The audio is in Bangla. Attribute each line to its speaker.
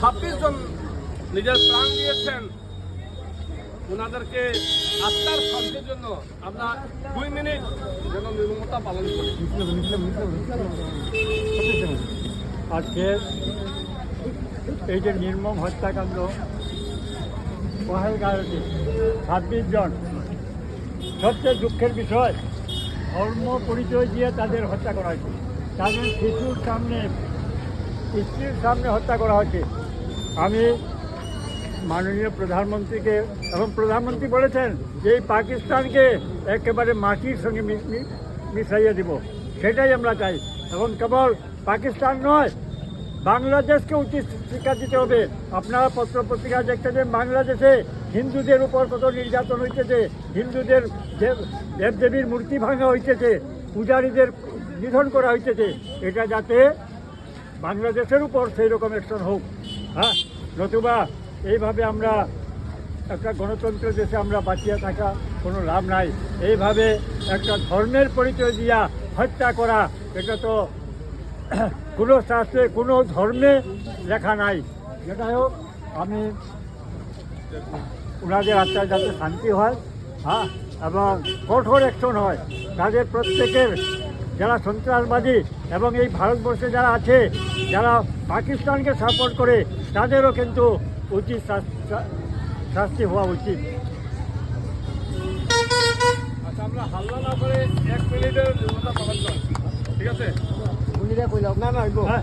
Speaker 1: 26 জন নিজের প্রাণ দিয়েছেন। ওনাদেরকে আত্মার শান্তির জন্য আমরা 2 মিনিট যেন নির্মমতা পালন করি।
Speaker 2: আজকে এই যে নির্মম হত্যাকাণ্ড পহেলগাঁওতে 26 জন, সবচেয়ে দুঃখের বিষয় ধর্ম পরিচয় দিয়ে তাদের হত্যা করা হয়েছে। তাদের শিশুর সামনে, স্ত্রীর সামনে হত্যা করা হয়েছে। আমি মাননীয় প্রধানমন্ত্রীকে, এবং প্রধানমন্ত্রী বলেছেন যে এই পাকিস্তানকে একেবারে মাটির সঙ্গে মিশাইয়ে দিব, সেটাই আমরা চাই। এবং কেবল পাকিস্তান নয়, বাংলাদেশকে উচিত শিক্ষা দিতে হবে। আপনারা পত্রপত্রিকা দেখতে যে বাংলাদেশে হিন্দুদের উপর কত নির্যাতন হইতেছে, হিন্দুদের দেবদেবীর মূর্তি ভাঙা হইতেছে, পূজারীদের নিধন করা হইতেছে। এটা যাতে বাংলাদেশের উপর সেই রকম অ্যাকশন হোক। হ্যাঁ, নতুবা এইভাবে আমরা একটা গণতন্ত্র দেশে আমরা বাঁচিয়ে থাকা কোনো লাভ নাই। এইভাবে একটা ধর্মের পরিচয় দিয়া হত্যা করা, এটা তো কোনো শাস্ত্রে, কোনো ধর্মে লেখা নাই। যেটাই হোক, আমি ওনাদের আত্মায় যাতে শান্তি হয়, হ্যাঁ, এবং কঠোর অ্যাকশন হয়। তাদের প্রত্যেকের, যারা সন্ত্রাসবাদী এবং এই ভারতবর্ষে যারা আছে, যারা পাকিস্তানকে সাপোর্ট করে, তাদেরও কিন্তু উচিত শাস্তি হওয়া উচিত।
Speaker 1: আচ্ছা, আমরা হাল্লা না করে 1 মিনিটের নির্মমতা পালন করি, ঠিক আছে?
Speaker 2: হ্যাঁ,